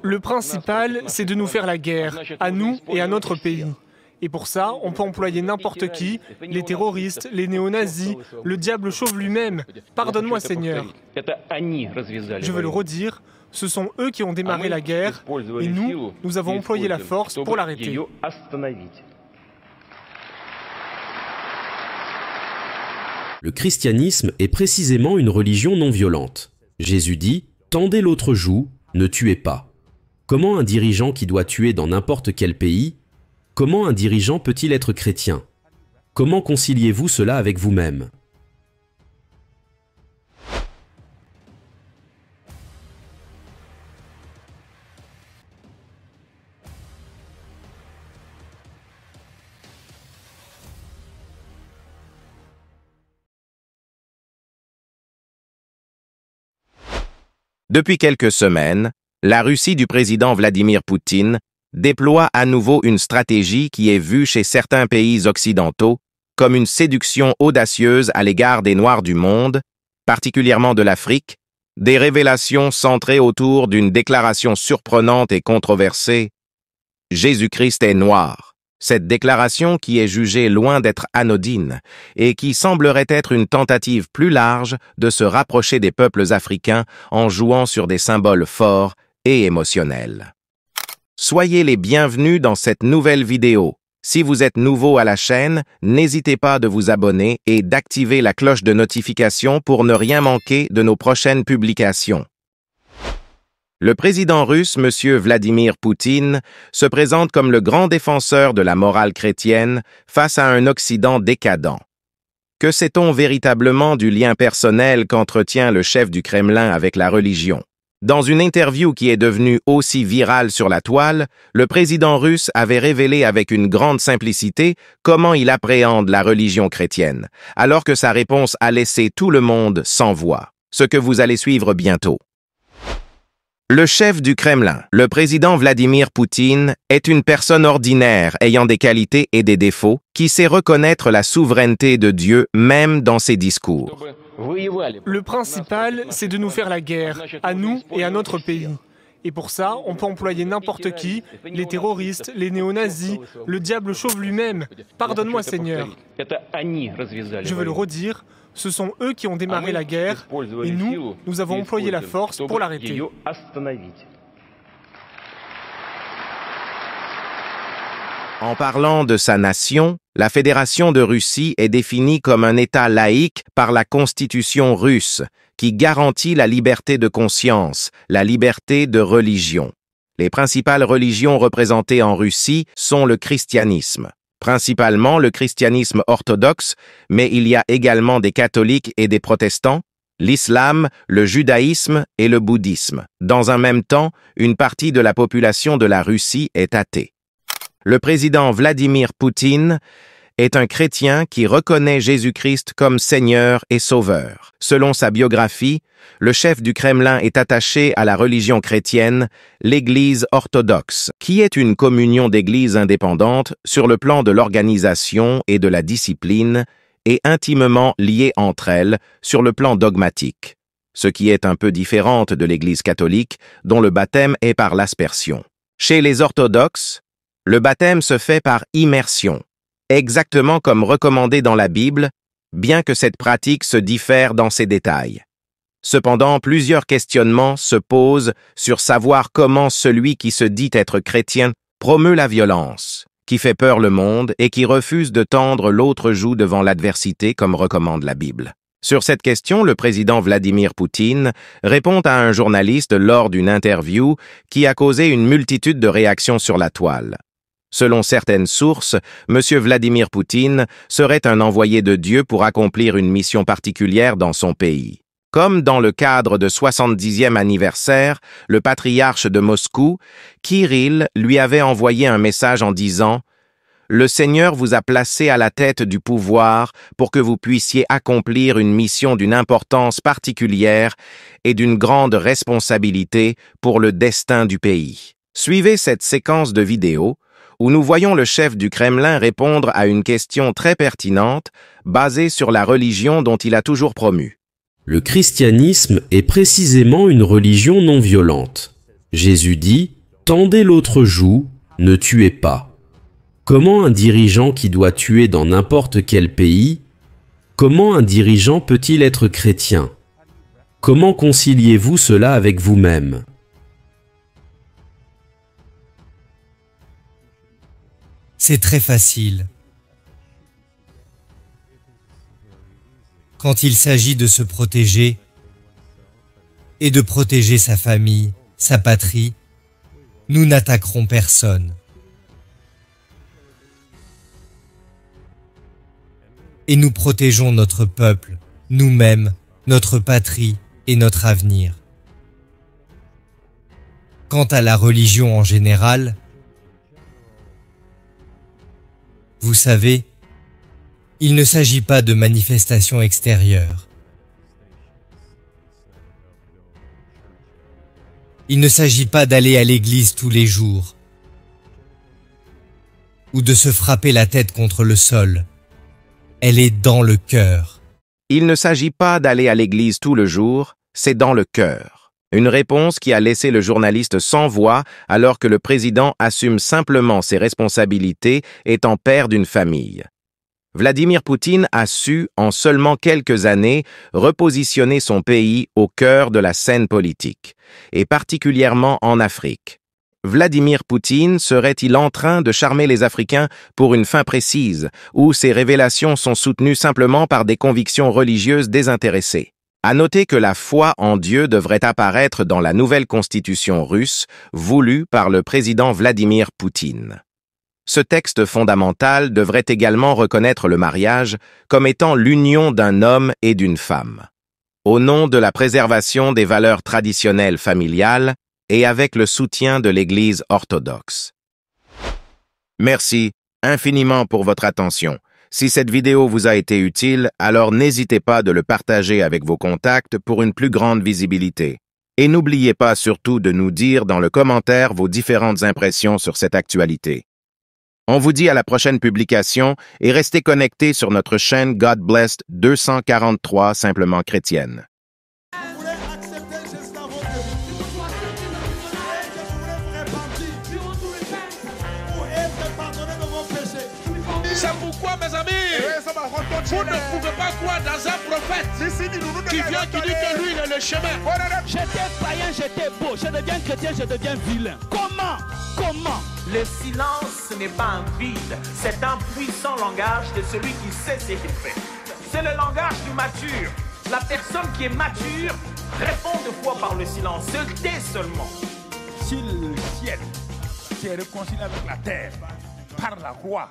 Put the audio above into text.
Le principal, c'est de nous faire la guerre, à nous et à notre pays. Et pour ça, on peut employer n'importe qui, les terroristes, les néo-nazis, le diable chauve lui-même. Pardonne-moi, Seigneur. Je veux le redire, ce sont eux qui ont démarré la guerre, et nous avons employé la force pour l'arrêter. Le christianisme est précisément une religion non violente. Jésus dit « Tendez l'autre joue, ne tuez pas ». Comment un dirigeant qui doit tuer dans n'importe quel pays, comment un dirigeant peut-il être chrétien? Comment conciliez-vous cela avec vous-même? Depuis quelques semaines, la Russie du président Vladimir Poutine déploie à nouveau une stratégie qui est vue chez certains pays occidentaux comme une séduction audacieuse à l'égard des Noirs du monde, particulièrement de l'Afrique, des révélations centrées autour d'une déclaration surprenante et controversée « Jésus-Christ est noir ». Cette déclaration qui est jugée loin d'être anodine et qui semblerait être une tentative plus large de se rapprocher des peuples africains en jouant sur des symboles forts et émotionnels. Soyez les bienvenus dans cette nouvelle vidéo. Si vous êtes nouveau à la chaîne, n'hésitez pas de vous abonner et d'activer la cloche de notification pour ne rien manquer de nos prochaines publications. Le président russe, M. Vladimir Poutine, se présente comme le grand défenseur de la morale chrétienne face à un Occident décadent. Que sait-on véritablement du lien personnel qu'entretient le chef du Kremlin avec la religion? Dans une interview qui est devenue aussi virale sur la toile, le président russe avait révélé avec une grande simplicité comment il appréhende la religion chrétienne, alors que sa réponse a laissé tout le monde sans voix, ce que vous allez suivre bientôt. Le chef du Kremlin, le président Vladimir Poutine, est une personne ordinaire ayant des qualités et des défauts qui sait reconnaître la souveraineté de Dieu même dans ses discours. Le principal, c'est de nous faire la guerre, à nous et à notre pays. Et pour ça, on peut employer n'importe qui, les terroristes, les néo-nazis, le diable chauve lui-même. Pardonne-moi, Seigneur. Je veux le redire, ce sont eux qui ont démarré la guerre, et nous avons employé la force pour l'arrêter. En parlant de sa nation, la Fédération de Russie est définie comme un État laïque par la Constitution russe, qui garantit la liberté de conscience, la liberté de religion. Les principales religions représentées en Russie sont le christianisme. Principalement le christianisme orthodoxe, mais il y a également des catholiques et des protestants, l'islam, le judaïsme et le bouddhisme. Dans un même temps, une partie de la population de la Russie est athée. Le président Vladimir Poutine est un chrétien qui reconnaît Jésus-Christ comme Seigneur et Sauveur. Selon sa biographie, le chef du Kremlin est attaché à la religion chrétienne, l'Église orthodoxe, qui est une communion d'églises indépendantes sur le plan de l'organisation et de la discipline et intimement liées entre elles sur le plan dogmatique, ce qui est un peu différente de l'Église catholique dont le baptême est par l'aspersion. Chez les orthodoxes, le baptême se fait par immersion, exactement comme recommandé dans la Bible, bien que cette pratique se diffère dans ses détails. Cependant, plusieurs questionnements se posent sur savoir comment celui qui se dit être chrétien promeut la violence, qui fait peur le monde et qui refuse de tendre l'autre joue devant l'adversité comme recommande la Bible. Sur cette question, le président Vladimir Poutine répond à un journaliste lors d'une interview qui a causé une multitude de réactions sur la toile. Selon certaines sources, M. Vladimir Poutine serait un envoyé de Dieu pour accomplir une mission particulière dans son pays. Comme dans le cadre de 70e anniversaire, le patriarche de Moscou, Kirill, lui avait envoyé un message en disant « Le Seigneur vous a placé à la tête du pouvoir pour que vous puissiez accomplir une mission d'une importance particulière et d'une grande responsabilité pour le destin du pays. » Suivez cette séquence de vidéos où nous voyons le chef du Kremlin répondre à une question très pertinente basée sur la religion dont il a toujours promu. Le christianisme est précisément une religion non violente. Jésus dit, tendez l'autre joue, ne tuez pas. Comment un dirigeant qui doit tuer dans n'importe quel pays, comment un dirigeant peut-il être chrétien? Comment conciliez-vous cela avec vous-même? C'est très facile. Quand il s'agit de se protéger et de protéger sa famille, sa patrie, nous n'attaquerons personne. Et nous protégeons notre peuple, nous-mêmes, notre patrie et notre avenir. Quant à la religion en général, vous savez, il ne s'agit pas de manifestations extérieures. Il ne s'agit pas d'aller à l'église tous les jours ou de se frapper la tête contre le sol. Elle est dans le cœur. Il ne s'agit pas d'aller à l'église tout le jour, c'est dans le cœur. Une réponse qui a laissé le journaliste sans voix alors que le président assume simplement ses responsabilités étant père d'une famille. Vladimir Poutine a su, en seulement quelques années, repositionner son pays au cœur de la scène politique, et particulièrement en Afrique. Vladimir Poutine serait-il en train de charmer les Africains pour une fin précise, ou ses révélations sont soutenues simplement par des convictions religieuses désintéressées? À noter que la foi en Dieu devrait apparaître dans la nouvelle constitution russe, voulue par le président Vladimir Poutine. Ce texte fondamental devrait également reconnaître le mariage comme étant l'union d'un homme et d'une femme. Au nom de la préservation des valeurs traditionnelles familiales et avec le soutien de l'Église orthodoxe. Merci infiniment pour votre attention. Si cette vidéo vous a été utile, alors n'hésitez pas de le partager avec vos contacts pour une plus grande visibilité. Et n'oubliez pas surtout de nous dire dans le commentaire vos différentes impressions sur cette actualité. On vous dit à la prochaine publication et restez connectés sur notre chaîne God Blessed 243 Simplement Chrétienne. C'est pourquoi, mes amis, vous ne pouvez pas croire dans un prophète qui vient, qui dit que lui, il est le chemin. J'étais païen, j'étais beau. Je deviens chrétien, je deviens vilain. Comment? Le silence, ce n'est pas un vide, c'est un puissant langage de celui qui sait ce qu'il fait. C'est le langage du mature. La personne qui est mature répond de fois par le silence, se tait seulement. Si le ciel s'est réconcilié avec la terre par la croix,